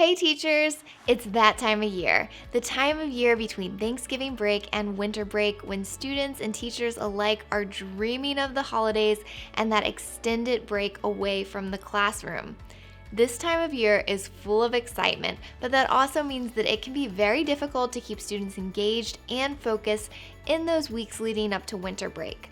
Hey teachers, it's that time of year. The time of year between Thanksgiving break and winter break when students and teachers alike are dreaming of the holidays and that extended break away from the classroom. This time of year is full of excitement, but that also means that it can be very difficult to keep students engaged and focused in those weeks leading up to winter break.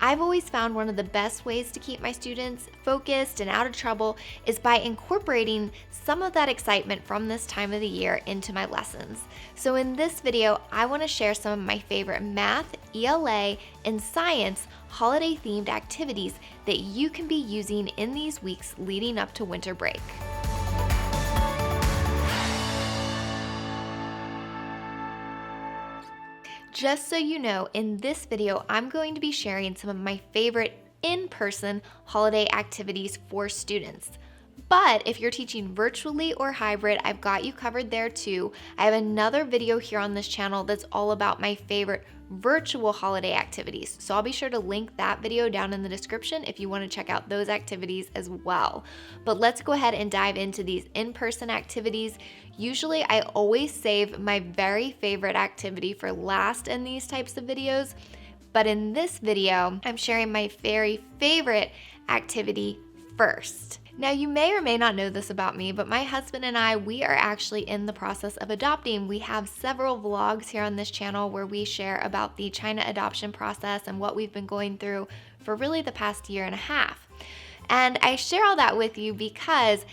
I've always found one of the best ways to keep my students focused and out of trouble is by incorporating some of that excitement from this time of the year into my lessons. So in this video, I want to share some of my favorite math, ELA, and science holiday-themed activities that you can be using in these weeks leading up to winter break. Just so you know, in this video, I'm going to be sharing some of my favorite in-person holiday activities for students. But if you're teaching virtually or hybrid, I've got you covered there too. I have another video here on this channel that's all about my favorite virtual holiday activities. So I'll be sure to link that video down in the description if you want to check out those activities as well. But let's go ahead and dive into these in-person activities. Usually I always save my very favorite activity for last in these types of videos. But in this video, I'm sharing my very favorite activity first. Now, you may or may not know this about me, but my husband and I, we are actually in the process of adopting. We have several vlogs here on this channel where we share about the China adoption process and what we've been going through for really the past year and a half. And I share all that with you because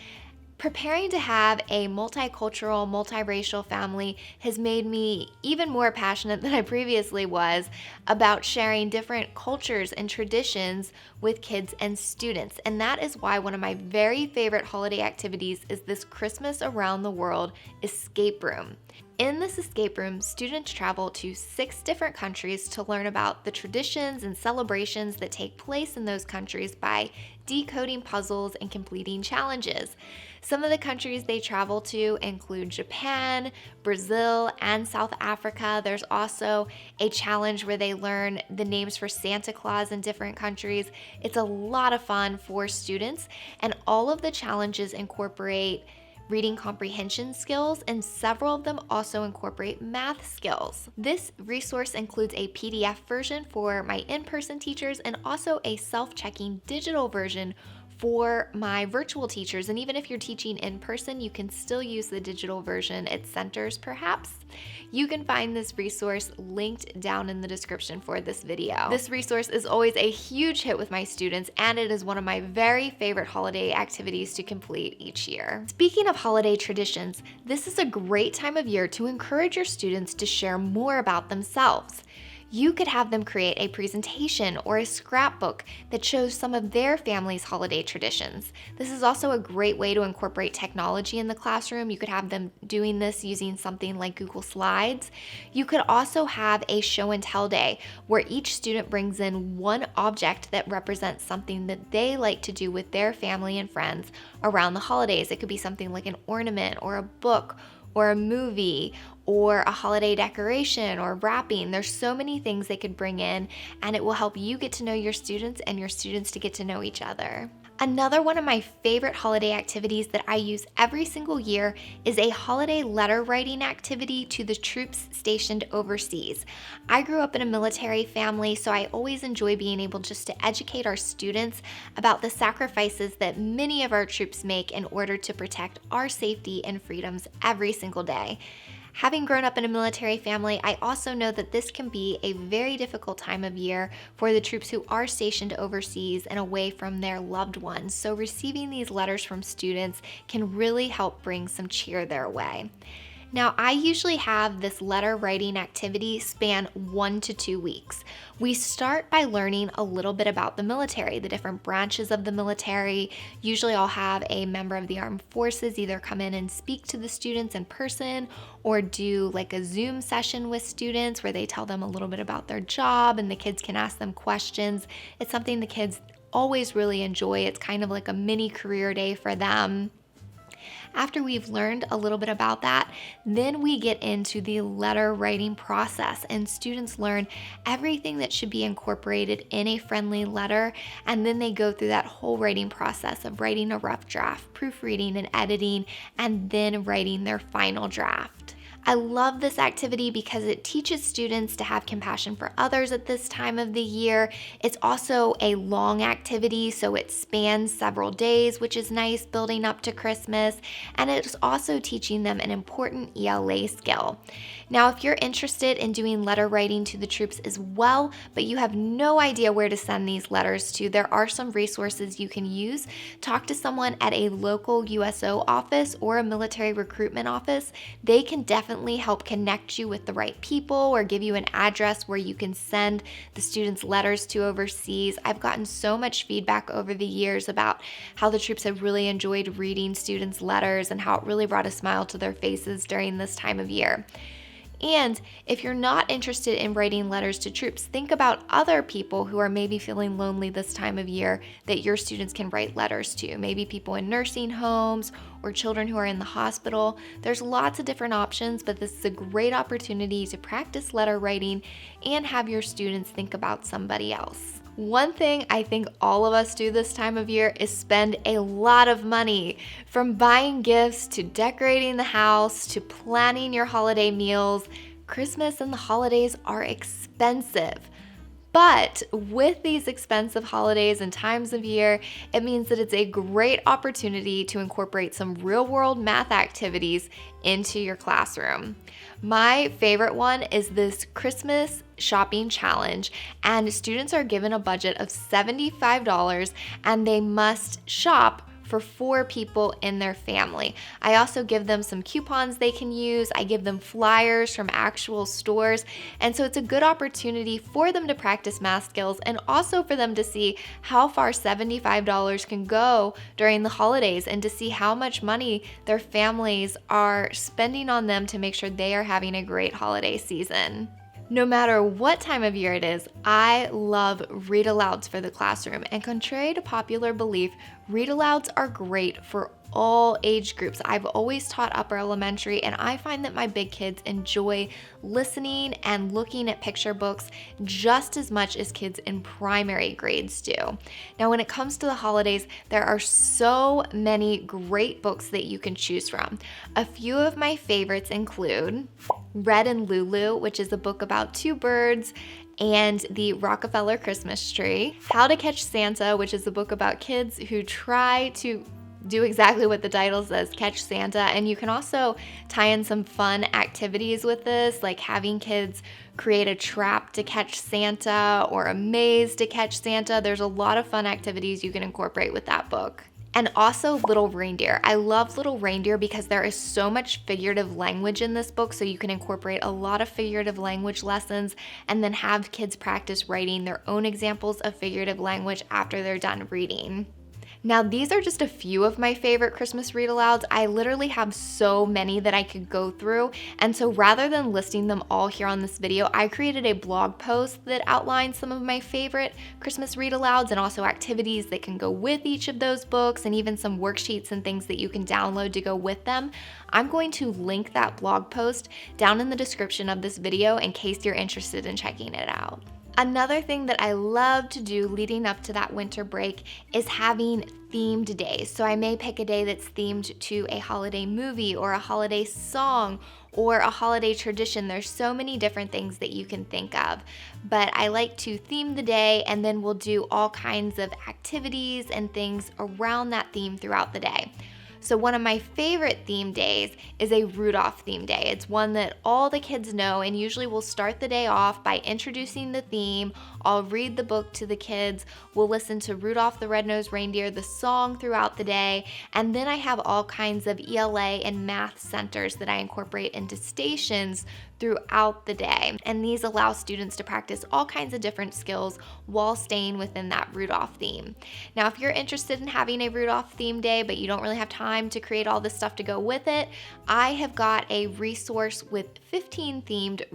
preparing to have a multicultural, multiracial family has made me even more passionate than I previously was about sharing different cultures and traditions with kids and students. And that is why one of my very favorite holiday activities is this Christmas Around the World escape room. In this escape room, students travel to 6 different countries to learn about the traditions and celebrations that take place in those countries by decoding puzzles and completing challenges. Some of the countries they travel to include Japan, Brazil, and South Africa. There's also a challenge where they learn the names for Santa Claus in different countries. It's a lot of fun for students, and all of the challenges incorporate reading comprehension skills, and several of them also incorporate math skills. This resource includes a PDF version for my in-person teachers and also a self-checking digital version for my virtual teachers. And even if you're teaching in person, you can still use the digital version at centers perhaps. You can find this resource linked down in the description for this video. This resource is always a huge hit with my students, and it is one of my very favorite holiday activities to complete each year. Speaking of holiday traditions, this is a great time of year to encourage your students to share more about themselves. You could have them create a presentation or a scrapbook that shows some of their family's holiday traditions. This is also a great way to incorporate technology in the classroom. You could have them doing this using something like Google Slides. You could also have a show and tell day where each student brings in one object that represents something that they like to do with their family and friends around the holidays. It could be something like an ornament or a book or a movie or a holiday decoration or wrapping. There's so many things they could bring in, and it will help you get to know your students and your students to get to know each other. Another one of my favorite holiday activities that I use every single year is a holiday letter writing activity to the troops stationed overseas. I grew up in a military family, so I always enjoy being able just to educate our students about the sacrifices that many of our troops make in order to protect our safety and freedoms every single day. Having grown up in a military family, I also know that this can be a very difficult time of year for the troops who are stationed overseas and away from their loved ones. So receiving these letters from students can really help bring some cheer their way. Now, I usually have this letter writing activity span 1 to 2 weeks. We start by learning a little bit about the military, the different branches of the military. Usually I'll have a member of the armed forces either come in and speak to the students in person or do like a Zoom session with students where they tell them a little bit about their job and the kids can ask them questions. It's something the kids always really enjoy. It's kind of like a mini career day for them. After we've learned a little bit about that, then we get into the letter writing process, and students learn everything that should be incorporated in a friendly letter, and then they go through that whole writing process of writing a rough draft, proofreading and editing, and then writing their final draft. I love this activity because it teaches students to have compassion for others at this time of the year. It's also a long activity, so it spans several days, which is nice building up to Christmas, and it's also teaching them an important ELA skill. Now, if you're interested in doing letter writing to the troops as well, but you have no idea where to send these letters to, there are some resources you can use. Talk to someone at a local USO office or a military recruitment office. They can definitely help connect you with the right people or give you an address where you can send the students letters to overseas. I've gotten so much feedback over the years about how the troops have really enjoyed reading students' letters and how it really brought a smile to their faces during this time of year. And if you're not interested in writing letters to troops, think about other people who are maybe feeling lonely this time of year that your students can write letters to. Maybe people in nursing homes or children who are in the hospital. There's lots of different options, but this is a great opportunity to practice letter writing and have your students think about somebody else. One thing I think all of us do this time of year is spend a lot of money, from buying gifts to decorating the house to planning your holiday meals. Christmas and the holidays are expensive. But with these expensive holidays and times of year, it means that it's a great opportunity to incorporate some real-world math activities into your classroom. My favorite one is this Christmas shopping challenge, and students are given a budget of $75 and they must shop for 4 people in their family. I also give them some coupons they can use. I give them flyers from actual stores. And so it's a good opportunity for them to practice math skills and also for them to see how far $75 can go during the holidays and to see how much money their families are spending on them to make sure they are having a great holiday season. No matter what time of year it is, I love read-alouds for the classroom, and contrary to popular belief, read-alouds are great for all age groups. I've always taught upper elementary, and I find that my big kids enjoy listening and looking at picture books just as much as kids in primary grades do. Now, when it comes to the holidays, there are so many great books that you can choose from. A few of my favorites include Red and Lulu, which is a book about 2 birds and the Rockefeller Christmas tree. How to Catch Santa, which is a book about kids who try to do exactly what the title says, catch Santa. And you can also tie in some fun activities with this, like having kids create a trap to catch Santa or a maze to catch Santa. There's a lot of fun activities you can incorporate with that book. And also Little Reindeer. I love Little Reindeer because there is so much figurative language in this book, so you can incorporate a lot of figurative language lessons and then have kids practice writing their own examples of figurative language after they're done reading. Now, these are just a few of my favorite Christmas read-alouds. I literally have so many that I could go through, and so rather than listing them all here on this video, I created a blog post that outlines some of my favorite Christmas read-alouds and also activities that can go with each of those books, and even some worksheets and things that you can download to go with them. I'm going to link that blog post down in the description of this video in case you're interested in checking it out. Another thing that I love to do leading up to that winter break is having themed days. So I may pick a day that's themed to a holiday movie or a holiday song or a holiday tradition. There's so many different things that you can think of, but I like to theme the day, and then we'll do all kinds of activities and things around that theme throughout the day. So one of my favorite theme days is a Rudolph theme day. It's one that all the kids know, and usually we'll start the day off by introducing the theme. I'll read the book to the kids. We'll listen to Rudolph the Red-Nosed Reindeer, the song, throughout the day. And then I have all kinds of ELA and math centers that I incorporate into stations throughout the day. And these allow students to practice all kinds of different skills while staying within that Rudolph theme. Now, if you're interested in having a Rudolph theme day, but you don't really have time time to create all this stuff to go with it, I have got a resource with 15 themed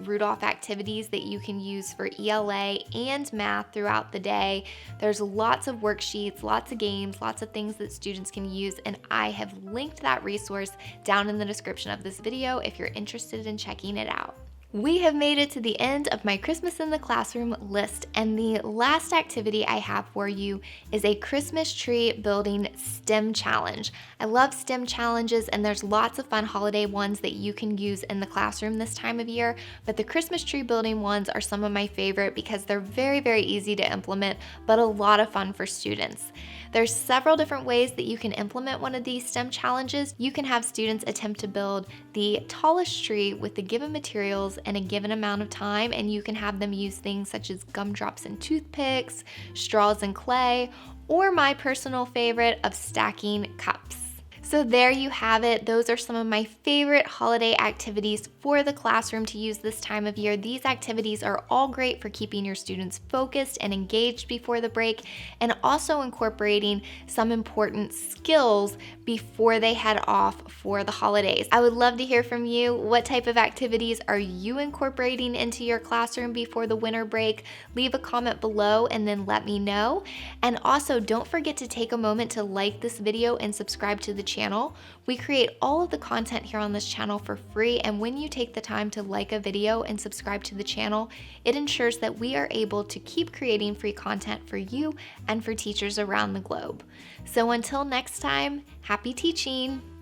Rudolph activities that you can use for ELA and math throughout the day. There's lots of worksheets, lots of games, lots of things that students can use, and I have linked that resource down in the description of this video if you're interested in checking it out. We have made it to the end of my Christmas in the Classroom list, and the last activity I have for you is a Christmas tree building STEM challenge. I love STEM challenges, and there's lots of fun holiday ones that you can use in the classroom this time of year, but the Christmas tree building ones are some of my favorite because they're very, very easy to implement, but a lot of fun for students. There's several different ways that you can implement one of these STEM challenges. You can have students attempt to build the tallest tree with the given materials and a given amount of time, and you can have them use things such as gumdrops and toothpicks, straws and clay, or my personal favorite of stacking cups. So there you have it. Those are some of my favorite holiday activities for the classroom to use this time of year. These activities are all great for keeping your students focused and engaged before the break, and also incorporating some important skills before they head off for the holidays. I would love to hear from you. What type of activities are you incorporating into your classroom before the winter break? Leave a comment below and then let me know. And also, don't forget to take a moment to like this video and subscribe to the channel. We create all of the content here on this channel for free, and when you take the time to like a video and subscribe to the channel, it ensures that we are able to keep creating free content for you and for teachers around the globe. So until next time, happy teaching!